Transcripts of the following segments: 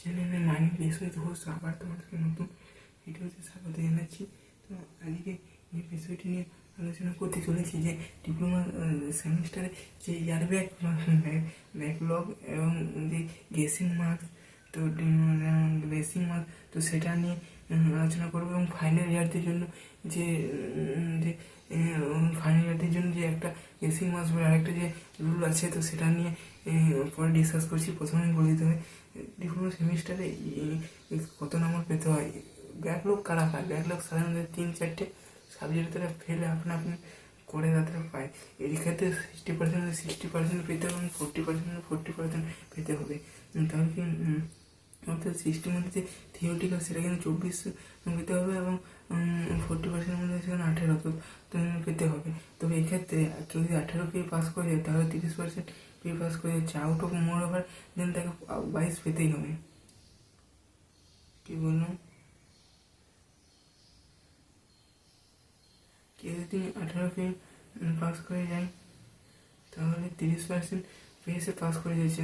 চ্যানেলে মাইনে বিষয় ঘোষ আবার তোমাদেরকে নতুন ভিডিওতে স্বাগত জানাচ্ছি। তো আজকে এই বিষয়টি নিয়ে আলোচনা করতে চলেছি যে ডিপ্লোমা সেমিস্টারে যে ইয়ারব্যাক ব্যাকলগ এবং যে গ্রেসিং মার্কস, তো গ্রেসিং মার্কস তো সেটা নিয়ে আলোচনা করবো। এবং ফাইনাল ইয়ারদের জন্য যে ফাইনাল ইয়ারদের জন্য যে একটা গ্রেসিং মার্কস বলে আরেকটা যে রুল আছে, তো সেটা নিয়ে পরে ডিসকাস করছি। প্রথমে বলে দিতে হয় ডিপ্লোমা সেমিস্টারে কত নম্বর পেতে হয়। ব্যাকলগ কারা পায়? ব্যাকলগ সাধারণত 3-4টে সাবজেক্টে তারা ফেলে আপনা করে তারা পায়। এই ক্ষেত্রে 60% পেতে হবে এবং 40% পেতে হবে। তাহলে কি অর্থাৎ 60 মধ্যে যে থিওরিটিক্যাল সেটা কিন্তু 24 পেতে হবে এবং 40% মধ্যে সেখানে 18 পেতে হবে। তবে এক্ষেত্রে কেউ যদি 18 পেয়ে পাস করে যায় তাহলে 30% পেয়ে পাস করে যাচ্ছে। আউট অফ মোর ওভার দেন তাকে 22 পেতেই হবে। কি বললাম? কেউ যদি 18 পেয়ে পাস করে যায় তাহলে 30% পেয়ে সে পাস করে যাচ্ছে,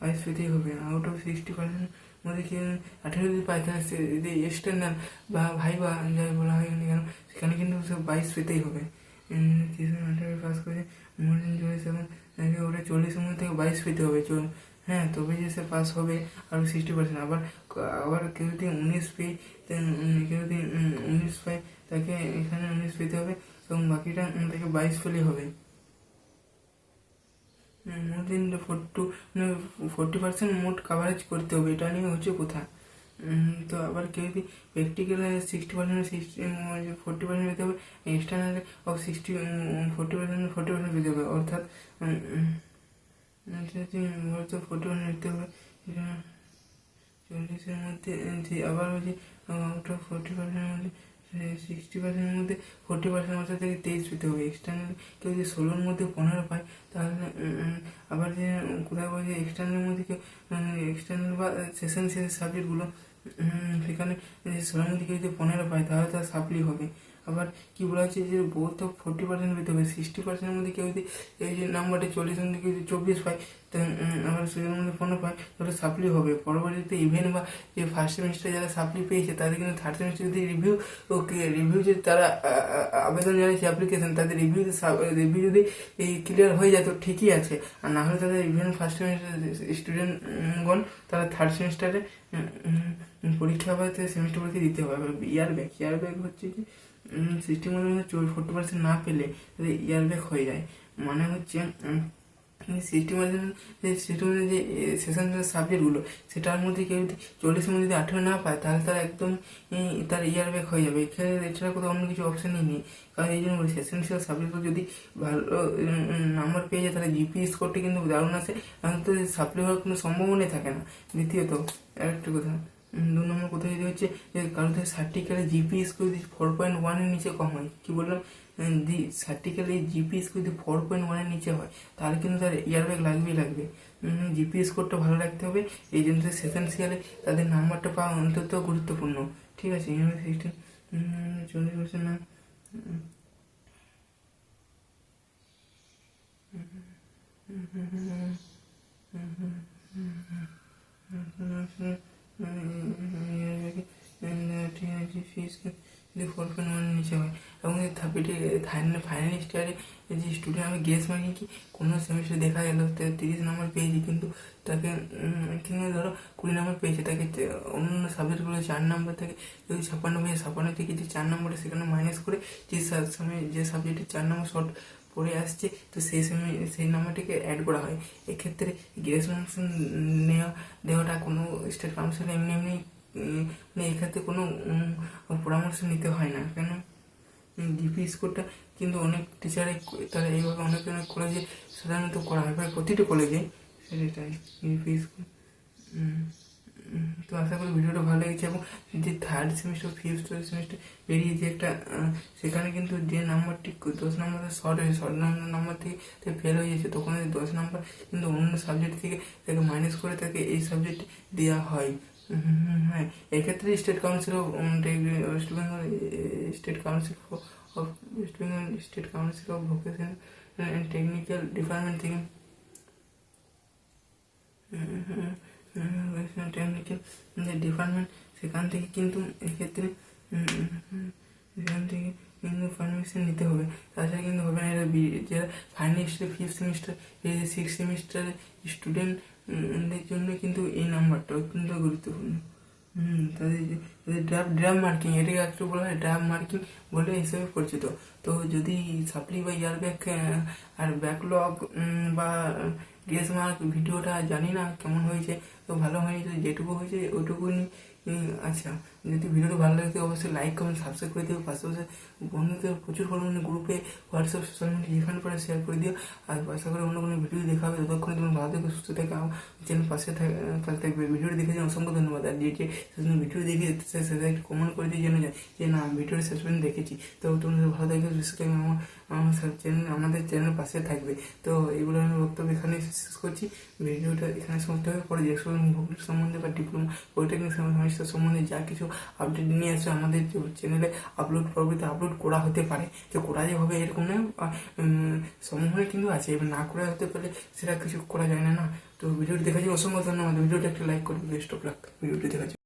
22 পেতেই হবে। আউট অফ 60% মধ্যে কেউ 18 যদি পায় তাহলে সে যদি এক্সটার্নাল বা ভাইবা যাই বলা হয় কেন সেখানে কিন্তু সে 22 পেতেই হবে। 18 পাস করে মোর দেন 40 এবং ওটা 40 মধ্যে থেকে 22 পেতে হবে। হ্যাঁ, তবে যে সে পাস হবে আরও 60%। আবার কেউ যদি 19 পেয়ে কেউ যদি 19 পায় তাকে এখানে 19 পেতে হবে এবং বাকিটা তাকে 22 পেলেই হবে। মোর দেন 40% মোট কাভারেজ করতে হবে, এটা নিয়ে হচ্ছে কথা। তো আবার কেউ যদি প্র্যাকটিক্যালে 60% 40% পেতে হবে, এক্সটার্নালে অফ 40% পেতে হবে। অর্থাৎ 40% পেতে হবে। 40-এর মধ্যে যে আবার হচ্ছে আউট অফ 40%-এর মধ্যে 60%-এর মধ্যে 40% অর্থাৎ থেকে 23 পেতে হবে। এক্সটার্নাল কেউ যদি 16-র মধ্যে 15 পায় তাহলে আবার যে কোথায় বলছে এক্সটার্নালের মধ্যে কেউ এক্সটার্নাল বা সেশন শেষের সাবজেক্টগুলো সেখানে 16-র মধ্যে কেউ যদি 15 পায় তাহলে তার সাপ্লি হবে। আবার কি বলা হচ্ছে যে বোথ অফ 40% পেতে হবে। 60%-এর মধ্যে কেউ যদি এই যে নাম্বারটা 40-এর মধ্যে কেউ যদি 24 পায় আবার সেটার মধ্যে 15 পায় তাহলে সাপ্লি হবে। পরবর্তীতে ইভেন বা যে ফার্স্ট সেমিস্টারে যারা সাপ্লি পেয়েছে তাদের কিন্তু থার্ড সেমিস্টার যদি রিভিউ যদি তারা আবেদন জানিয়েছে অ্যাপ্লিকেশন, তাদের রিভিউ যদি এই ক্লিয়ার হয়ে যায় তো ঠিকই আছে। আর না হলে তাদের ইভেন ফার্স্ট সেমিস্টার স্টুডেন্টগণ তারা থার্ড সেমিস্টারে পরীক্ষা বা সেমিস্টার পরীক্ষা দিতে হবে। ইয়ার ব্যাক হচ্ছে যে 60 মধ্যে 40% না পেলে তাদের ইয়ার ব্যাক হয়ে যায়। মানে হচ্ছে 60% যে সেশন সাবজেক্টগুলো সেটার মধ্যে কেউ যদি 40-এর মধ্যে যদি 18 না পায় তাহলে তারা একদম তার ইয়ার ব্যাক হয়ে যাবে। এখানে এছাড়া কোথাও অন্য কিছু অপশানই নেই। কারণ এই জন্য সেশনশিয়াল সাবজেক্টগুলো যদি ভালো নাম্বার পেয়ে যায় তাহলে জিপি স্কোরটি কিন্তু দারুণ আসে এবং তো সাপ্লি হওয়ার কোনো সম্ভাবনাই থাকে না। দ্বিতীয়ত আরেকটা কথা, 2 নম্বর কথা যদি হচ্ছে যে কারোর থেকে সার্টিক্যালে জিপি স্কোর যদি 4.1-এর নিচে কম হয়, কি বললাম, সার্টিক্যালে জিপি স্কোর যদি 4.1-এর নিচে হয় তাহলে কিন্তু তার ইয়ার ব্যাক লাগবে। জিপি স্কোরটা ভালো রাখতে হবে। এই জন্য সেশনশিয়ালে তাদের নাম্বারটা পাওয়া অন্তত গুরুত্বপূর্ণ। ঠিক আছে, 40% না ফিস যদি 4.1 নিচে হয় এবং ফাইনালিস্ট ইয়ারে যে স্টুডেন্ট, আমি গেস মার্কিং কি কোনো সেমিস্টার দেখা গেল 30 নম্বর পেয়েছি কিন্তু তাকে কিংবা ধরো 20 নম্বর পেয়েছে, তাকে অন্য সাবজেক্টগুলো 4 নম্বর থেকে যদি 56 পেয়েছে 56 থেকে যে 4 নম্বরে সেখানে মাইনাস করে যে সাবজেক্টে 4 নম্বর শর্ট পড়ে আসছে তো সেই নাম্বারটিকে অ্যাড করা হয়। এক্ষেত্রে গ্রেস মার্কস দেওয়াটা কোনো স্টেট কাউন্সিল এমনি মানে এক্ষেত্রে কোনো পরামর্শ নিতে হয় না। কেন, জিপি স্কোরটা কিন্তু অনেক টিচারে তারা এইভাবে অনেক কলেজে সাধারণত করা হয়, প্রায় প্রতিটি কলেজে সেটাই জিপি স্কোর। তো আশা করি ভিডিওটা ভালো লেগেছে। এবং যে থার্ড সেমিস্টার ফিফথ সেমিস্টার বেরিয়েছে একটা, সেখানে কিন্তু যে নাম্বারটি 10 নম্বরে শর্ট নাম্বার থেকে ফেল হয়ে যাচ্ছে তখন 10 নম্বর কিন্তু অন্য সাবজেক্ট থেকে তাকে মাইনাস করে তাকে এই সাবজেক্ট দেওয়া হয়। হ্যাঁ, এক্ষেত্রে state council of West Bengal state council of vocation and technical department থেকে টেকনিক্যাল যে ডিপার্টমেন্ট সেখান থেকে কিন্তু এক্ষেত্রে সেখান থেকে কিন্তু পারমিশন নিতে হবে, তাছাড়া কিন্তু হবে না। এরা যারা ফাইনাল ইয়ার 5th সেমিস্টার এই 6th সেমিস্টারের স্টুডেন্টদের জন্য কিন্তু এই নাম্বারটা অত্যন্ত গুরুত্বপূর্ণ। তাদের ড্রাফট মার্কিং, এটাকে একটু বলা হয় ড্রাফট মার্কিং বলে হিসেবে পরিচিত। তো যদি সাপ্লি বা ইয়ার ব্যাক আর ব্যাকলগ বা গ্রেস মার্ক ভিডিওটা জানি না কেমন হয়েছে, তো ভালো হয়নি, তো যেটুকু হয়েছে ওইটুকুনি। আচ্ছা, যদি ভিডিওটা ভালো লাগে অবশ্যই লাইক কমেন্ট সাবস্ক্রাইব করে দিও, পাশাপাশি বন্ধুদের প্রচুর পরিমাণে গ্রুপে হোয়াটসঅ্যাপ সোশ্যাল মিডিয়া যেখানে পারে শেয়ার করে দিও। আর আশা করে অন্য কোনো ভিডিও দেখা হবে, ততক্ষণে তুমি ভালো থেকে সুস্থ থেকে আমার চ্যানেল পাশে থাকবে। ভিডিওটি দেখে অসংখ্য ধন্যবাদ। আর যে ভিডিও দেখে সেটা একটু কমেন্ট করে দিয়ে জেনে যায় যে না ভিডিওটা শেষ পর্যন্ত দেখেছি। তো তুমি ভালো থাকবে, বিশেষ করে আমাদের চ্যানেল পাশে থাকবে। তো এইগুলো আমি বক্তব্য এখানে শেষ করছি। ভিডিওটা এখানে সমাপ্ত হবে। পরে যে ভূগোল সম্বন্ধে বা ডিপ্লোমা পলিটেকনিক সেমিস্টার সম্বন্ধে যা কিছু আপডেট নিয়ে আসবে আমাদের চ্যানেলে আপলোড করা হতে পারে। তো করা যে হবে এরকম নয়, সম্ভাবনা কিন্তু আছে, এবার না করা হতে পারলে সেটা কিছু করা যায় না। তো ভিডিওটি দেখার জন্য অসংখ্য ধন্যবাদ। ভিডিওটা একটা লাইক করবে। বেস্ট অফ লাক ভিডিওটি দেখার জন্য।